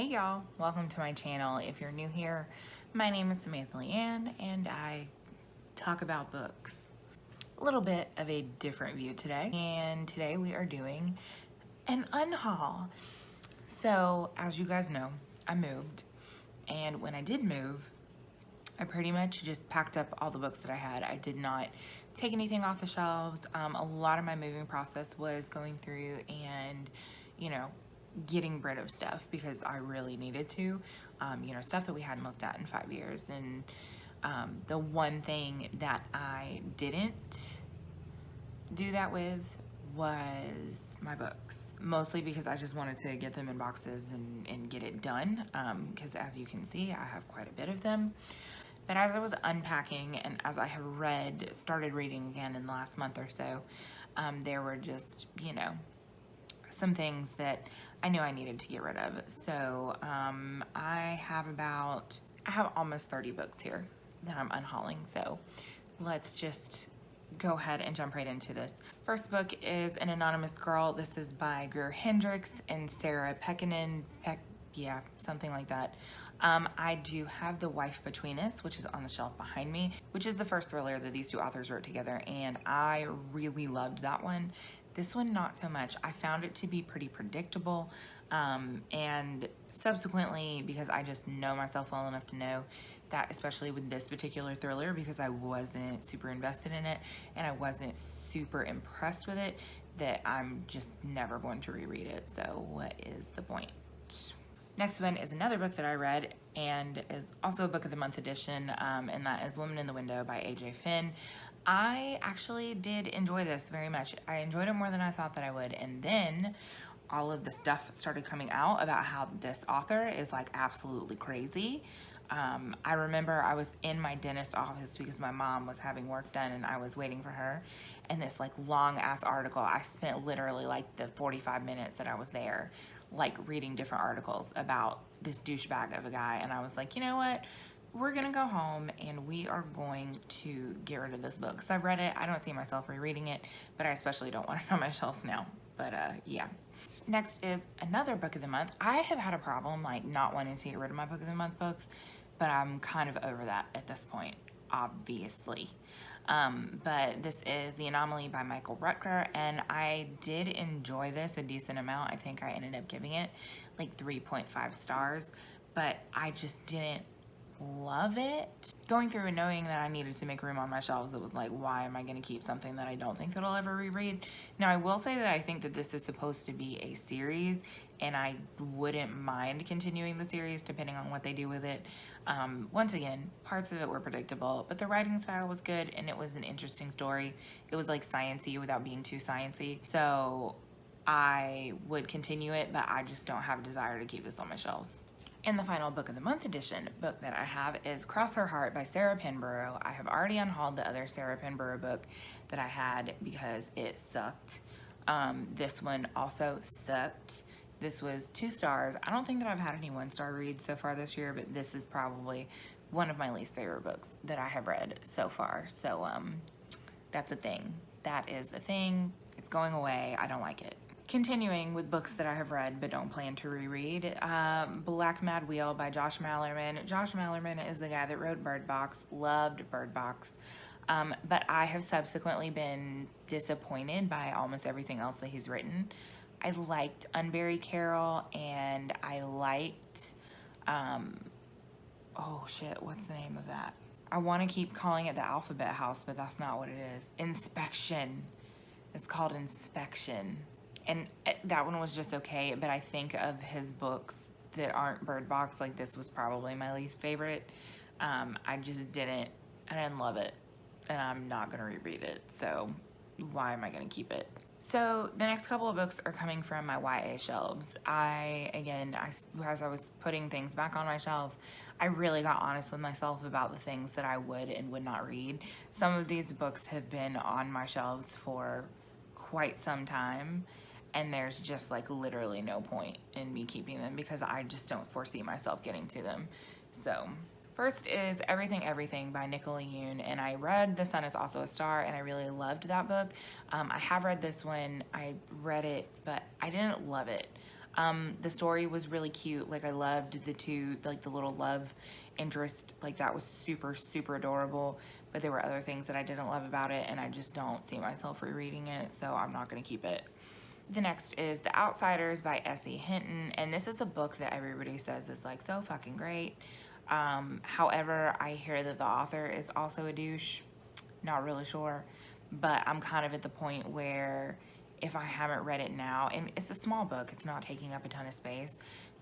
Hey y'all, welcome to my channel. If you're new here, my name is Samantha Leighanne and I talk about books. A little bit of a different view today, and today we are doing an unhaul. So as you guys know, I moved, and when I did move, I pretty much just packed up all the books that I had. I did not take anything off the shelves. A lot of my moving process was going through and, getting rid of stuff because I really needed to. Stuff that we hadn't looked at in 5 years. And the one thing that I didn't do that with was my books, mostly because I just wanted to get them in boxes and get it done, because as you can see, I have quite a bit of them. But as I was unpacking and as I have started reading again in the last month or so, there were just, some things that I knew I needed to get rid of. So I have almost 30 books here that I'm unhauling. So let's just go ahead and jump right into this. First book is An Anonymous Girl. This is by Greer Hendricks and Sarah Pekkanen. Something like that. I do have The Wife Between Us, which is on the shelf behind me, which is the first thriller that these two authors wrote together, and I really loved that one. This one, not so much. I found it to be pretty predictable, and subsequently, because I just know myself well enough to know that, especially with this particular thriller, because I wasn't super invested in it and I wasn't super impressed with it, that I'm just never going to reread it. So what is the point? Next one is another book that I read and is also a Book of the Month edition, and that is Woman in the Window by A.J. Finn. I actually did enjoy this very much. I enjoyed it more than I thought that I would, and then all of the stuff started coming out about how this author is like absolutely crazy. I remember I was in my dentist office because my mom was having work done and I was waiting for her, and this like long ass article, I spent literally like the 45 minutes that I was there like reading different articles about this douchebag of a guy, and I was like, you know what, we're gonna go home and we are going to get rid of this book because I've read it. I don't see myself rereading it, but I especially don't want it on my shelves now. But yeah. Next is another Book of the Month. I have had a problem like not wanting to get rid of my Book of the Month books, but I'm kind of over that at this point, obviously. But this is The Anomaly by Michael Rutger, and I did enjoy this a decent amount. I think I ended up giving it like 3.5 stars, but I just didn't love it. Going through and knowing that I needed to make room on my shelves, it was like, why am I going to keep something that I don't think that I'll ever reread? Now, I will say that I think that this is supposed to be a series, and I wouldn't mind continuing the series depending on what they do with it. Once again, parts of it were predictable, but the writing style was good, and it was an interesting story. It was like science-y without being too science-y. So I would continue it, but I just don't have a desire to keep this on my shelves. And the final Book of the Month edition book that I have is Cross Her Heart by Sarah Penborough. I have already unhauled the other Sarah Penborough book that I had because it sucked. This one also sucked. This was 2 stars. I don't think that I've had any 1-star reads so far this year, but this is probably one of my least favorite books that I have read so far. So that's a thing. That is a thing. It's going away. I don't like it. Continuing with books that I have read but don't plan to reread, Black Mad Wheel by Josh Malerman. Josh Malerman is the guy that wrote Bird Box. Loved Bird Box. But I have subsequently been disappointed by almost everything else that he's written. I liked Unbury Carol, and I liked, oh shit, what's the name of that? I want to keep calling it The Alphabet House, but that's not what it is. Inspection. It's called Inspection. And that one was just okay, but I think of his books that aren't Bird Box, like this was probably my least favorite. I didn't love it, and I'm not gonna reread it, so why am I gonna keep it? So the next couple of books are coming from my YA shelves. As I was putting things back on my shelves, I really got honest with myself about the things that I would and would not read. Some of these books have been on my shelves for quite some time, and there's just like literally no point in me keeping them because I just don't foresee myself getting to them. So first is Everything Everything by Nicola Yoon, and I read The Sun Is Also a Star, and I really loved that book. I have read this one. I read it, but I didn't love it. The story was really cute. Like, I loved the two, like the little love interest, like that was super, super adorable. But there were other things that I didn't love about it, and I just don't see myself rereading it, so I'm not gonna keep it. The next is The Outsiders by S.E. Hinton, and this is a book that everybody says is like so fucking great. However, I hear that the author is also a douche. Not really sure, but I'm kind of at the point where if I haven't read it now, and it's a small book, it's not taking up a ton of space,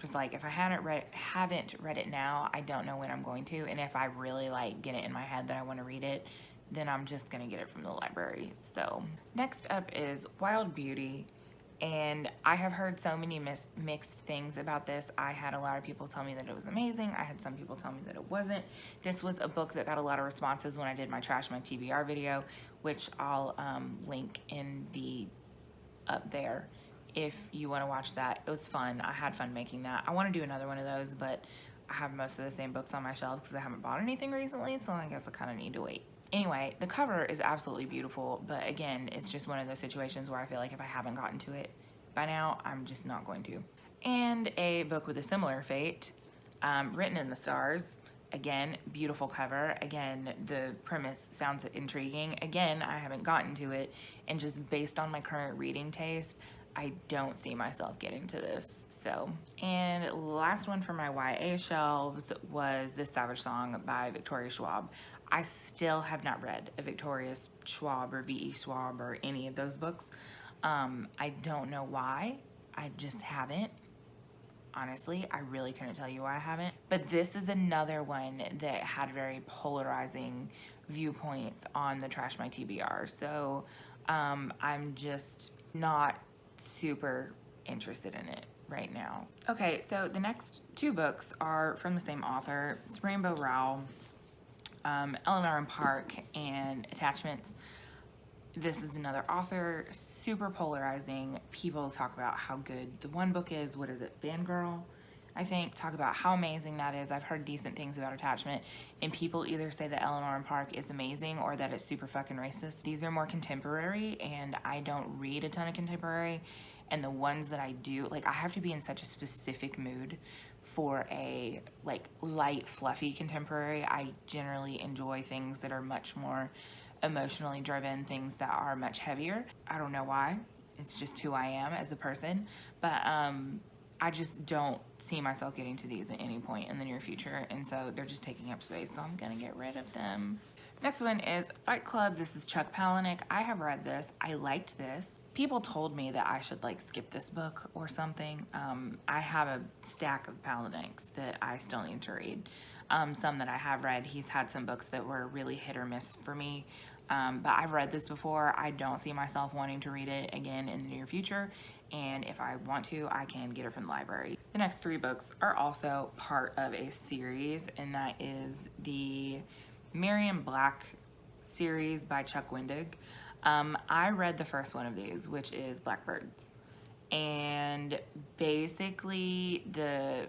just like if I haven't read it now, I don't know when I'm going to, and if I really like get it in my head that I want to read it, then I'm just gonna get it from the library. So next up is Wild Beauty. And I have heard so many mixed things about this. I had a lot of people tell me that it was amazing. I had some people tell me that it wasn't. This was a book that got a lot of responses when I did my Trash My TBR video, which I'll link in the up there if you want to watch that. It was fun. I had fun making that. I want to do another one of those, but I have most of the same books on my shelves because I haven't bought anything recently, so I guess I kind of need to wait. Anyway, the cover is absolutely beautiful, but again, it's just one of those situations where I feel like if I haven't gotten to it by now, I'm just not going to. And a book with a similar fate, Written in the Stars. Again, beautiful cover. Again, the premise sounds intriguing. Again, I haven't gotten to it, and just based on my current reading taste, I don't see myself getting to this. So, and last one for my YA shelves was The Savage Song by Victoria Schwab. I still have not read a Victoria Schwab or V.E. Schwab or any of those books. I don't know why. I just haven't. Honestly, I really couldn't tell you why I haven't. But this is another one that had very polarizing viewpoints on the Trash My TBR. So I'm just not super interested in it right now. Okay, so the next two books are from the same author. It's Rainbow Rowell, Eleanor Park, and Attachments. This is another author, super polarizing. People talk about how good the one book is. What is it, Fangirl? I think, talk about how amazing that is. I've heard decent things about Attachment, and people either say that Eleanor Park is amazing or that it's super fucking racist. These are more contemporary, and I don't read a ton of contemporary, and the ones that I do, like, I have to be in such a specific mood for a like light, fluffy contemporary. I generally enjoy things that are much more emotionally driven, things that are much heavier. I don't know why. It's just who I am as a person. But I just don't see myself getting to these at any point in the near future. And so they're just taking up space. So I'm going to get rid of them. Next one is Fight Club. This is Chuck Palahniuk. I have read this. I liked this. People told me that I should like skip this book or something. I have a stack of Palahniuks that I still need to read. Some that I have read. He's had some books that were really hit or miss for me. But I've read this before. I don't see myself wanting to read it again in the near future. And if I want to, I can get it from the library. The next three books are also part of a series, and that is the Miriam Black series by Chuck Wendig. I read the first one of these, which is Blackbirds. And basically the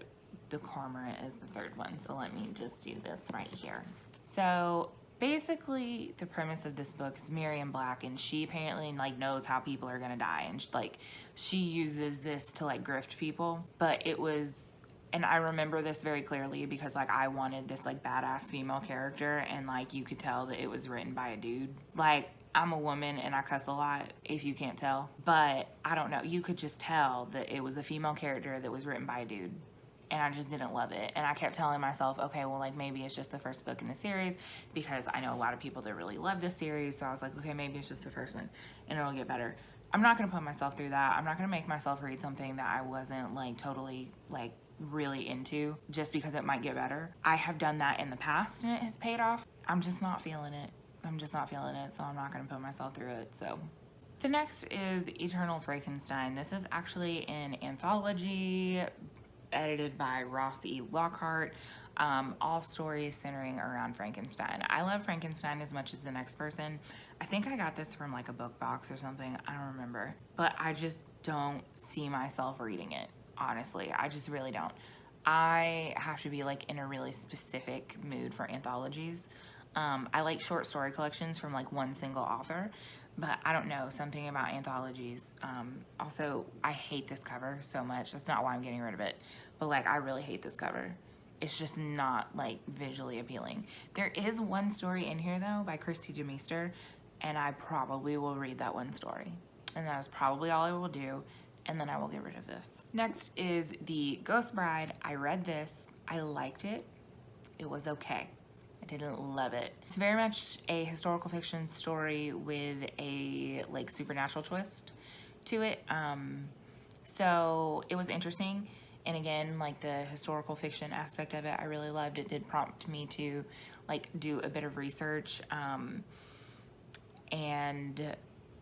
Cormorant is the third one. So let me just do this right here. So basically the premise of this book is Miriam Black, and she apparently like knows how people are gonna die, and she uses this to like grift people. But it was, and I remember this very clearly because like I wanted this like badass female character, and like you could tell that it was written by a dude. Like, I'm a woman and I cuss a lot, if you can't tell, but I don't know, you could just tell that it was a female character that was written by a dude. And I just didn't love it. And I kept telling myself, okay, well, like maybe it's just the first book in the series, because I know a lot of people that really love this series. So I was like, okay, maybe it's just the first one and it'll get better. I'm not gonna put myself through that. I'm not gonna make myself read something that I wasn't like totally like really into just because it might get better. I have done that in the past and it has paid off. I'm just not feeling it. I'm just not feeling it, so I'm not gonna put myself through it. So the next is Eternal Frankenstein. This is actually an anthology edited by Ross E. Lockhart, all stories centering around Frankenstein. I love Frankenstein as much as the next person. I think I got this from like a book box or something, I don't remember, but I just don't see myself reading it, honestly. I just really don't. I have to be like in a really specific mood for anthologies. I like short story collections from like one single author, but I don't know, something about anthologies. Also, I hate this cover so much. That's not why I'm getting rid of it, but like I really hate this cover. It's just not like visually appealing. There is one story in here though by Christy DeMeester, and I probably will read that one story. And that is probably all I will do, and then I will get rid of this. Next is The Ghost Bride. I read this, I liked it. It was okay. I didn't love it. It's very much a historical fiction story with a like supernatural twist to it. So it was interesting. And again, like the historical fiction aspect of it, I really loved. It did prompt me to like do a bit of research. And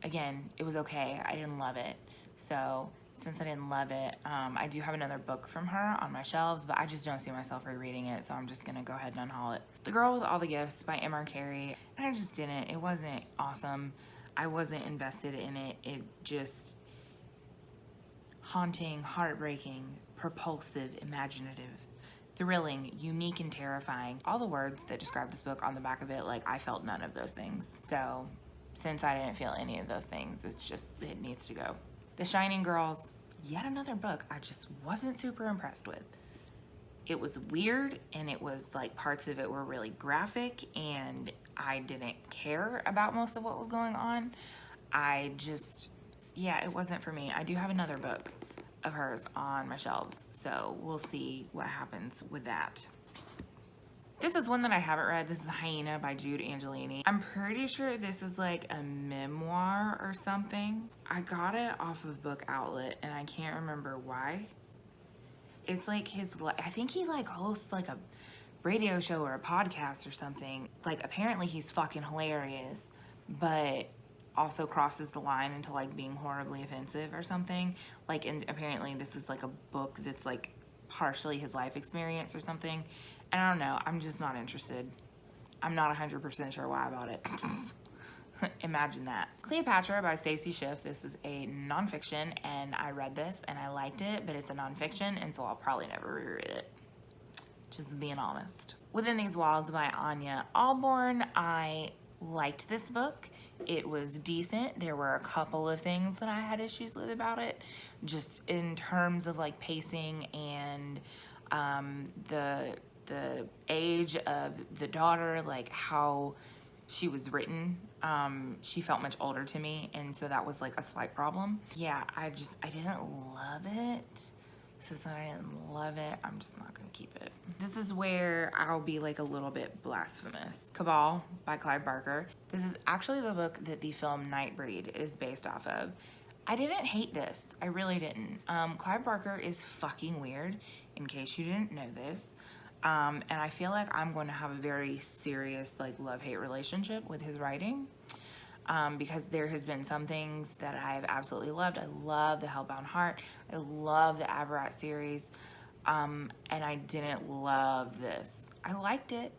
again, it was okay. I didn't love it. So since I didn't love it, I do have another book from her on my shelves, but I just don't see myself rereading it, so I'm just gonna go ahead and unhaul it. The Girl with All the Gifts by M.R. Carey, and I just didn't. It wasn't awesome. I wasn't invested in it. It just haunting, heartbreaking, propulsive, imaginative, thrilling, unique, and terrifying. All the words that describe this book on the back of it, like I felt none of those things. So since I didn't feel any of those things, it's just, it needs to go. The Shining Girls, yet another book I just wasn't super impressed with. It was weird, and it was like parts of it were really graphic, and I didn't care about most of what was going on. I just, yeah, it wasn't for me. I do have another book of hers on my shelves, so we'll see what happens with that. This is one that I haven't read. This is Hyena by Jude Angelini. I'm pretty sure this is like a memoir or something. I got it off of Book Outlet, and I can't remember why. It's like his, I think he like hosts like a radio show or a podcast or something. Like apparently he's fucking hilarious, but also crosses the line into like being horribly offensive or something. Like, and apparently this is like a book that's like partially his life experience or something. And I don't know, I'm just not interested. I'm not 100% sure why about it. Imagine that. Cleopatra by Stacy Schiff. This is a nonfiction, and I read this and I liked it, but it's a nonfiction, and so I'll probably never reread it. Just being honest. Within These Walls by Anya Alborn. I liked this book. It was decent. There were a couple of things that I had issues with about it, just in terms of like pacing and the age of the daughter, like how she was written. She felt much older to me, and so that was like a slight problem. Yeah, I didn't love it. Since I didn't love it, I'm just not gonna keep it. This is where I'll be like a little bit blasphemous. Cabal by Clive Barker. This is actually the book that the film Nightbreed is based off of. I didn't hate this. I really didn't. Clive Barker is fucking weird, in case you didn't know this. And I feel like I'm going to have a very serious like love-hate relationship with his writing, because there has been some things that I have absolutely loved. I love the Hellbound Heart. I love the Avarat series, and I didn't love this. I liked it.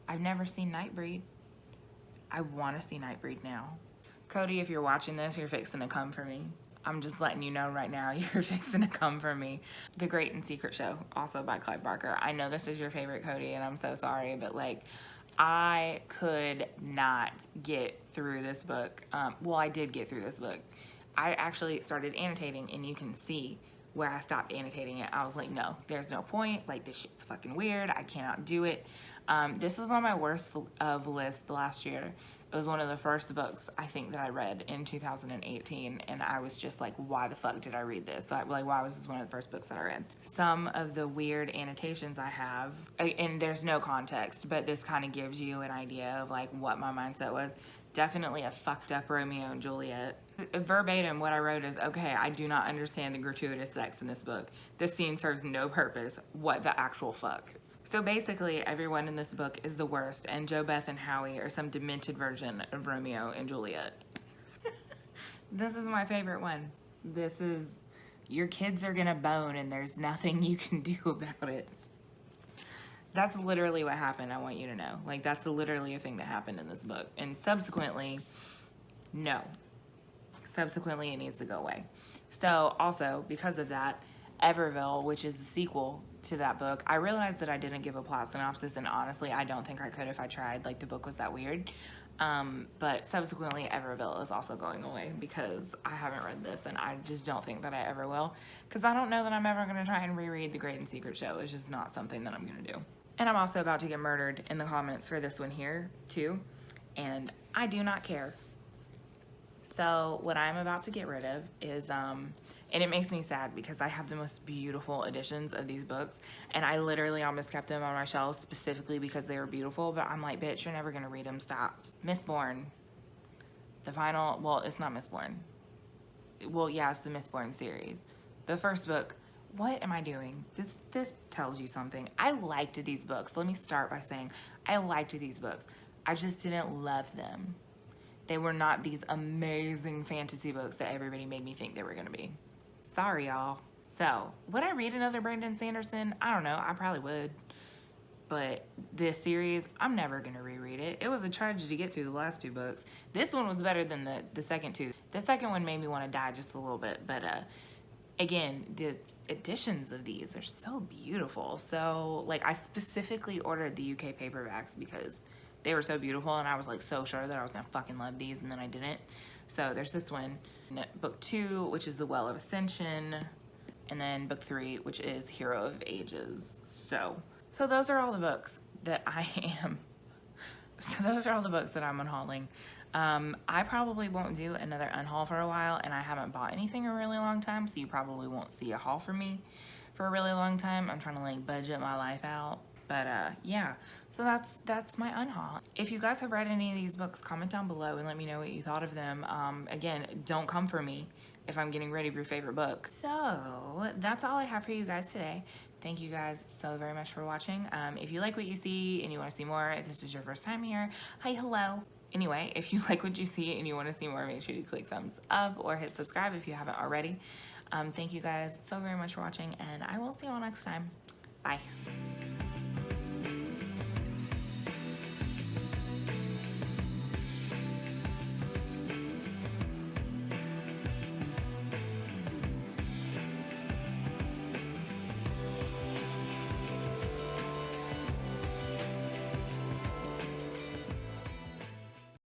I've never seen Nightbreed. I want to see Nightbreed now. Cody, if you're watching this, you're fixing to come for me. I'm just letting you know right now, you're fixing to come for me. The Great and Secret Show, also by Clive Barker. I know this is your favorite, Cody, and I'm so sorry, but like, I could not get through this book. Well, I did get through this book. I actually started annotating, and you can see where I stopped annotating it. I was like, no, there's no point. Like, this shit's fucking weird. I cannot do it. This was on my worst of list last year. It was one of the first books I think that I read in 2018, and I was just like, why the fuck did I read this? Like, why was this one of the first books that I read? Some of the weird annotations I have, and there's no context, but this kind of gives you an idea of like what my mindset was. Definitely a fucked up Romeo and Juliet. Verbatim, what I wrote is, okay, I do not understand the gratuitous sex in this book. This scene serves no purpose. What the actual fuck? So basically, everyone in this book is the worst, and Jo, Beth, and Howie are some demented version of Romeo and Juliet. This is my favorite one. This is, your kids are gonna bone, and there's nothing you can do about it. That's literally what happened, I want you to know. Like, that's literally a thing that happened in this book. And subsequently, no. Subsequently, it needs to go away. So, also, because of that, Everville, which is the sequel to that book, I realized that I didn't give a plot synopsis, and honestly, I don't think I could if I tried. Like, the book was that weird. But subsequently, Everville is also going away because I haven't read this, and I just don't think that I ever will, because I don't know that I'm ever going to try and reread The Great and Secret Show. It's just not something that I'm going to do. And I'm also about to get murdered in the comments for this one here, too, and I do not care. So what I'm about to get rid of is, and it makes me sad because I have the most beautiful editions of these books, and I literally almost kept them on my shelves specifically because they were beautiful, but I'm like, bitch, you're never gonna read them, stop. Mistborn. The final, well, it's not Mistborn. Well, yeah, it's the Mistborn series. The first book, what am I doing? This tells you something. I liked these books. Let me start by saying I liked these books. I just didn't love them. They were not these amazing fantasy books that everybody made me think they were gonna be. Sorry, y'all. So, would I read another Brandon Sanderson? I don't know, I probably would. But this series, I'm never gonna reread it. It was a tragedy to get through the last two books. This one was better than the second two. The second one made me wanna die just a little bit, but again, the editions of these are so beautiful. So, like, I specifically ordered the UK paperbacks because they were so beautiful, and I was like so sure that I was gonna fucking love these, and then I didn't. So there's this one, book 2, which is The Well of Ascension, and then book 3, which is Hero of Ages. So those are all the books that I am. So those are all the books that I'm unhauling. I probably won't do another unhaul for a while, and I haven't bought anything in a really long time, so you probably won't see a haul from me for a really long time. I'm trying to like budget my life out. But yeah, so that's my unhaul. If you guys have read any of these books, comment down below and let me know what you thought of them. Again, don't come for me if I'm getting rid of your favorite book. So that's all I have for you guys today. Thank you guys so very much for watching. If you like what you see and you want to see more, if this is your first time here, hi, hello. Anyway, if you like what you see and you want to see more, make sure you click thumbs up or hit subscribe if you haven't already. Thank you guys so very much for watching, and I will see you all next time. Bye.